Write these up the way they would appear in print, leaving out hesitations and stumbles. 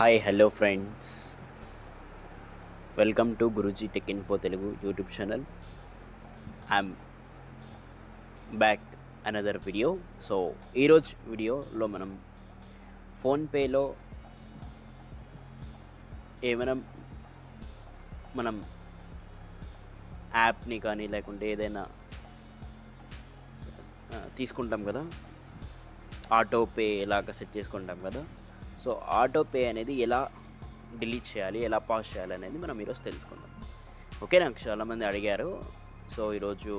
Hi hello friends, welcome to Guruji tech info Telugu YouTube channel. I'm back another video. So ఈరోజు వీడియోలో ఫోన్పేలో ఏమైనా మనం యాప్ని కానీ లేకుంటే ఏదైనా తీసుకుంటాం కదా, ఆటోపే ఎలాగ సెట్ చేసుకుంటాం కదా. సో ఆటోపే అనేది ఎలా డిలీట్ చేయాలి, ఎలా పాస్ చేయాలి అనేది మనం ఈరోజు తెలుసుకుందాం. ఓకే, నాకు చాలామంది అడిగారు. సో ఈరోజు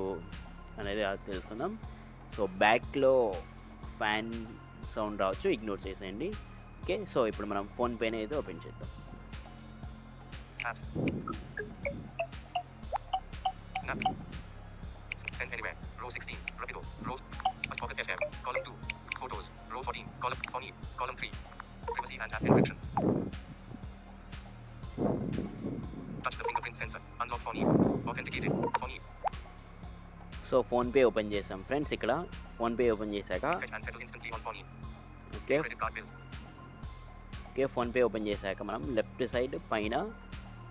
అనేది తెలుసుకుందాం. సో బ్యాక్లో ఫ్యాన్ సౌండ్ రావచ్చు, ఇగ్నోర్ చేసేయండి. ఓకే, సో ఇప్పుడు మనం ఫోన్పేని అయితే ఓపెన్ చేద్దాం. Send anywhere. Row 16. Rapido. Rows. Pocket FM. Column 2. Photos. Row 14. Column Phony. Column 3. Privacy and app encryption. Touch the fingerprint sensor. Unlock Phony. Authenticated. Phony. So PhonePe open చేసాం friends. ఇక్కడ PhonePe open చేశాక Fetch and settle instantly on Phony. Okay Credit card bills. Okay PhonePe open చేశాక మనం left side పైన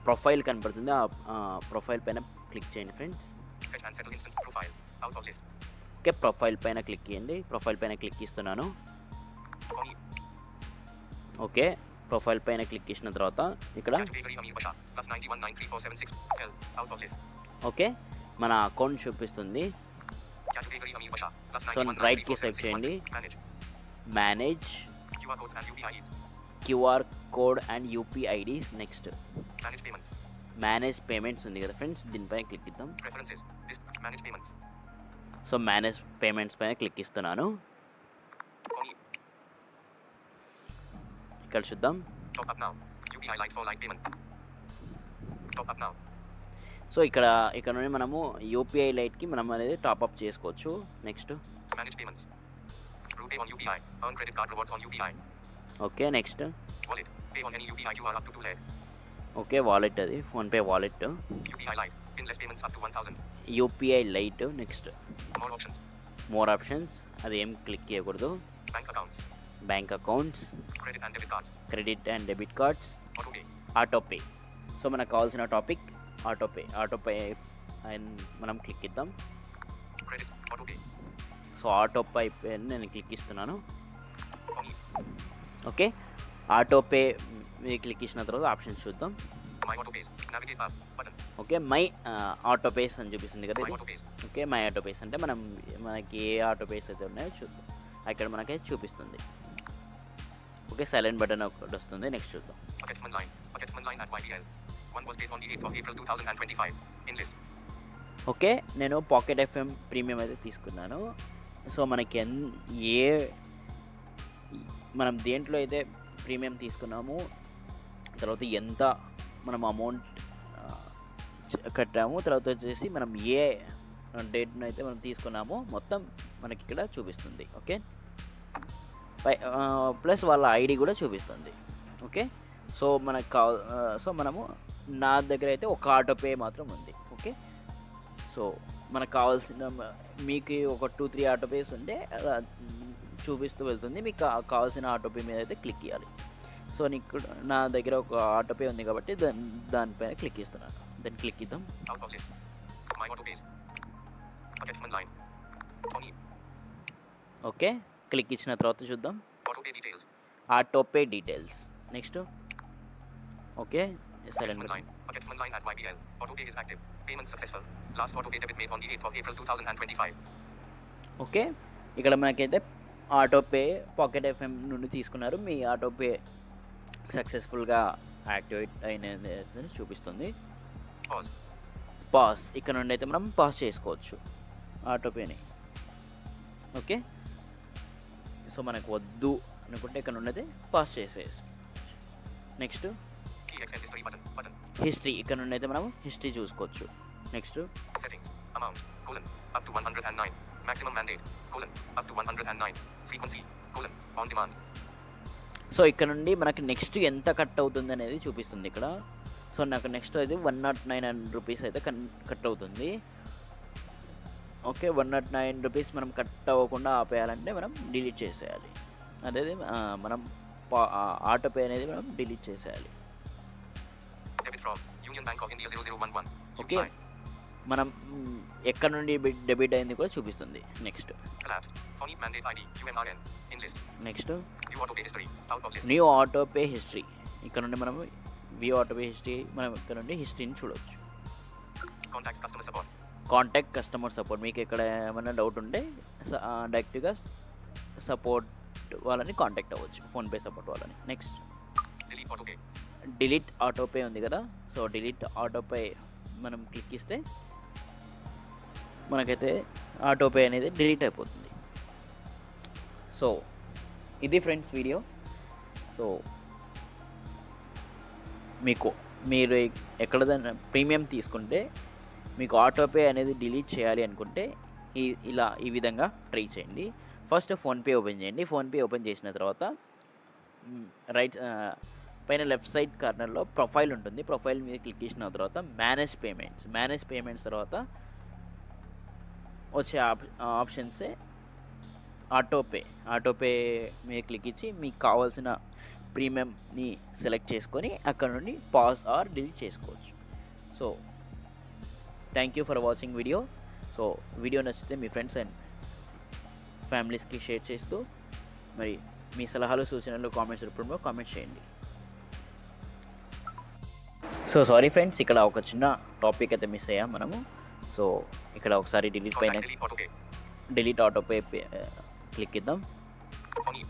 profile కనపడుతుంది. ఆ profile పైన click చేయండి friends. Fetch and settle instant profile. Out of list. Okay, profile పైన click చేయండి. ప్రొఫైల్ పైన క్లిక్ ఇస్తున్నాను. Phony. ఓకే, ప్రొఫైల్ పైన క్లిక్ చేసిన తర్వాత ఇక్కడ Category Amir Basha. Plus 919346. L. Out of list. Okay మన అకౌంట్ చూపిస్తుంది. Category Amir Basha. Plus so right కి సెట్ 919346. చేయండి. Manage. Manage QR codes and UPIs. QR code and UPI IDs. Next Manage payments. Manage payments ఉంది కదా friends, దీనిపైన click ఇద్దాం. Preferences. Manage payments. So manage payments పైన click ఇస్తున్నాను. Phony. ఇక్కడ చూద్దాం. Top up now. UPI Lite for Lite payment. Top up now. So ఇక్కడ నుండి మనము యూపీఐ లైట్కి మనం అనేది టాప్అప్ చేసుకోవచ్చు. Next Manage payments. RuPay on UPI. Earn credit card rewards on UPI. Okay, next Wallet. Pay on any UPI QR up to 2 leg. Okay wallet, అది PhonePe wallet. UPI Lite. Pinless payments up to 1000. UPI Lite. Next More options. More options, అది ఏం click చేయకూడదు. Bank accounts. Bank accounts, Credit and debit cards. Credit and debit cards, AutoPay. AutoPay. So మనకు కావాల్సిన topic AutoPay and మనం click ఇద్దాం. Credit. AutoPay. So AutoPay నేను click ఇస్తున్నాను. Phony. Okay, AutoPay మీరు క్లిక్ ఇచ్చిన తర్వాత ఆప్షన్స్ చూద్దాం. My AutoPays. Navigate up. Button. Okay, my ఆటోపేస్ అని చూపిస్తుంది కదా My ఇది. AutoPays. ఓకే, మై ఆటోపేస్ అంటే మనకి ఏ ఆటోపేస్ అయితే ఉన్నాయో చూద్దాం. అక్కడ మనకైతే చూపిస్తుంది. ఓకే, సైలెంట్ బటన్ ఒకటి వస్తుంది. నెక్స్ట్ చూద్దాం. Packetman Line. Packetman Line at YBL. One was paid on the 8th of April 2025. In list. Okay, నేను పాకెట్ ఎఫ్ఎం ప్రీమియం అయితే తీసుకున్నాను. సో మనకి మనం దేంట్లో అయితే ప్రీమియం తీసుకున్నామో తర్వాత ఎంత మనం అమౌంట్ కట్టాము, తర్వాత వచ్చేసి మనం ఏ డేట్ను అయితే మనం తీసుకున్నామో మొత్తం మనకి ఇక్కడ చూపిస్తుంది. ఓకే, ప్లస్ వాళ్ళ ఐడి కూడా చూపిస్తుంది. ఓకే, సో సో మనము నా దగ్గర అయితే ఒక ఆటోపే మాత్రం ఉంది. ఓకే, సో మనకు కావాల్సిన మీకు ఒక 2-3 ఆటోపేస్ ఉంటే అలా చూపిస్తూ వెళ్తుంది. మీకు కావాల్సిన ఆటోపే మీద అయితే క్లిక్ చేయాలి. సో నీకు నా దగ్గర ఒక ఆటోపే ఉంది కాబట్టి దానిపైన క్లిక్ ఇస్తున్నాను. దాన్ని క్లిక్ ఇద్దాం. Out of list. My AutoPays. Packetman Line. Phony. Okay, click ఇచ్చిన తర్వాత చూద్దాం AutoPay details. Autopay details. Next okay, silent Packetman Line. Packetman Line at YBL. AutoPay is active. Payment successful. Last AutoPay debit made on the 8th of April 2025. Okay, ఇక్కడ మనకైతే autopay pocket FM నుండి తీసుకున్నారు. మీ autopay సక్సెస్ఫుల్గా activate అయినది చూపిస్తుంది. Pause. Pass, ఇక్కడ నుండి అయితే మనం పాస్ చేసుకోవచ్చు ఆటోపేని. ఓకే, సో మనకు వద్దు అనుకుంటే ఇక్కడ నుండి అయితే పాస్ చేసేసి. Next TXN history button. Button. History, ఇక్కడ నుండి అయితే మనం హిస్టరీ చూసుకోవచ్చు. Next Settings. Amount. Colon. Up to 109. Maximum mandate. Colon. Up to 109. Frequency. Colon. On demand. So ఇక్కడ నుండి మనకి నెక్స్ట్ ఎంత కట్ అవుతుంది అనేది చూపిస్తుంది ఇక్కడ. సో నాకు నెక్స్ట్ అయితే 109 రూపీస్ అయితే కట్ అవుతుంది. ఓకే, 109 రూపీస్ మనం కట్ అవ్వకుండా ఆపేయాలంటే మనం డిలీట్ చేసేయాలి. అదే మనం ఆటోపే అనేది మనం డిలీట్ చేసేయాలి. Debit from Union Bank of India 0011. Okay, మనం ఎక్కడ నుండి డెబిట్ అయింది కూడా చూపిస్తుంది. Next Collapsed. Phony mandate ID UMRN. In list. Next View auto pay history. Out of list. New autopay history. ఇక్కడ నుండి మనం వ్యూ ఆటోపే హిస్టరీ, మనం ఇక్కడ నుండి హిస్టరీని చూడవచ్చు. Contact customer support. Contact customer support. మీకు ఎక్కడ ఏమైనా డౌట్ ఉంటే డైరెక్ట్గా సపోర్ట్ వాళ్ళని కాంటాక్ట్ అవ్వచ్చు, ఫోన్పే సపోర్ట్ వాళ్ళని. Next Delete auto pay. Delete autopay ఉంది కదా, సో డిలీట్ ఆటోపే మనం క్లిక్ ఇస్తే మనకైతే ఆటోపే అనేది డిలీట్ అయిపోతుంది. సో ఇది ఫ్రెండ్స్ వీడియో. సో మీరు ఎక్కడైనా ప్రీమియం తీసుకుంటే మీకు ఆటోపే అనేది డిలీట్ చేయాలి అనుకుంటే ఈ విధంగా ట్రై చేయండి. ఫస్ట్ ఫోన్పే ఓపెన్ చేయండి. ఫోన్పే ఓపెన్ చేసిన తర్వాత రైట్ పైన లెఫ్ట్ సైడ్ కార్నర్లో ప్రొఫైల్ ఉంటుంది. ప్రొఫైల్ మీద క్లిక్ చేసిన తర్వాత మేనేజ్ పేమెంట్స్ తర్వాత వచ్చే ఆప్షన్సే ఆటోపే మీద క్లిక్ ఇచ్చి మీకు కావాల్సిన ప్రీమియంని సెలెక్ట్ చేసుకొని అక్కడ నుండి పాజ్ ఆర్ డిలీట్ చేసుకోవచ్చు. So thank you for watching video. So video నచ్చితే మీ ఫ్రెండ్స్ అండ్ ఫ్యామిలీస్కి షేర్ చేస్తూ, మరి మీ సలహాలు సూచనలు కామెంట్స్ రూపంలో కామెంట్ చేయండి. సో సారీ ఫ్రెండ్స్, ఇక్కడ ఒక చిన్న టాపిక్ అయితే మిస్ అయ్యాం మనము. సో ఇక్కడ ఒకసారి డిలీట్ పైన Delete auto pay. Delete autopay click ఇద్దాం. Phony.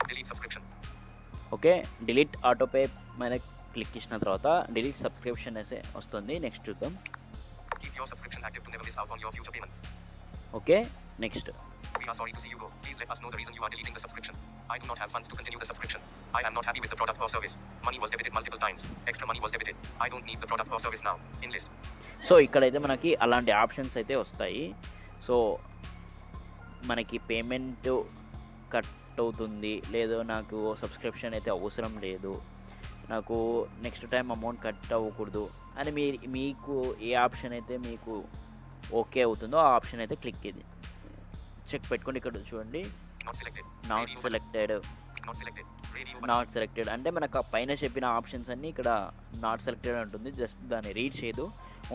Delete subscription. Okay, delete autopay మీద క్లిక్ ఇచ్చిన తర్వాత డిలీట్ సబ్స్క్రిప్షన్ అయితే వస్తుంది. నెక్స్ట్ చూద్దాం. Keep your subscription active to never miss out on your future payments. Okay, next We are sorry to see you go. Please let us know the reason you are deleting the subscription. I do not have funds to continue the subscription. I am not happy with the product or service. Money was debited multiple times. Extra money was debited. I don't need the product or service now. In list. So ఇక్కడైతే మనకి అలాంటి options అయితే వస్తాయి. So మనకి payment cut అవుతుంది, లేదో నాకు subscription అయితే అవసరం లేదు, నాకు నెక్స్ట్ టైం అమౌంట్ కట్ అవ్వకూడదు అని మీకు ఏ ఆప్షన్ అయితే మీకు ఓకే అవుతుందో ఆ ఆప్షన్ అయితే క్లిక్ ఇది చెక్ పెట్టుకోండి. ఇక్కడ చూడండి, Not selected. Not Radio selected, Not selected. Radio button. Not selected అంటే మనకు ఆ పైన చెప్పిన ఆప్షన్స్ అన్నీ ఇక్కడ నాట్ సెలెక్టెడ్ ఉంటుంది. జస్ట్ దాన్ని రీడ్ చేయదు,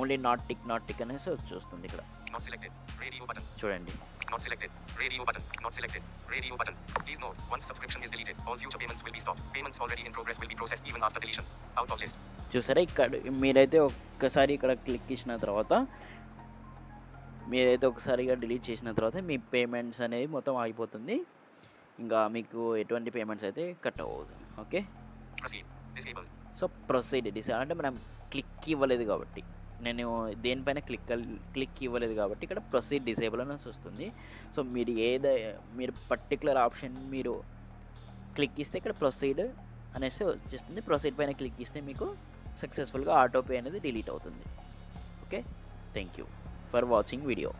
ఓన్లీ నాట్ టిక్ అనేసి చూస్తుంది. ఇక్కడ Not selected. Radio button. చూడండి, Not selected. Radio button. Not selected. Radio button. Please note, once subscription is deleted, all future payments will be stopped. Payments already in progress will be processed even after deletion. Out of list. చూసారా, ఇక్కడ మీరైతే ఒక్కసారి ఇక్కడ click చేసిన తర్వాత మీరైతే ఒకసారిగా delete చేసిన తర్వాత మీ పేమెంట్స్ అనేది మొత్తం ఆగిపోతుంది. ఇంకా మీకు ఎటువంటి పేమెంట్స్ అయితే కట్ అవ్వదు. Okay, Proceed. Disable. So proceed అంటే మనం క్లిక్ ఇవ్వలేదు కాబట్టి, నేను దేనిపైన క్లిక్ ఇవ్వలేదు కాబట్టి ఇక్కడ ప్రొసీడ్ డిసేబుల్ అనేసి వస్తుంది. సో మీరు పర్టికులర్ ఆప్షన్ మీరు క్లిక్ ఇస్తే ఇక్కడ ప్రొసీడ్ అనేసి వచ్చేస్తుంది. ప్రొసీడ్ పైన క్లిక్ ఇస్తే మీకు సక్సెస్ఫుల్గా ఆటోపే అనేది డిలీట్ అవుతుంది. Okay, thank you for watching video.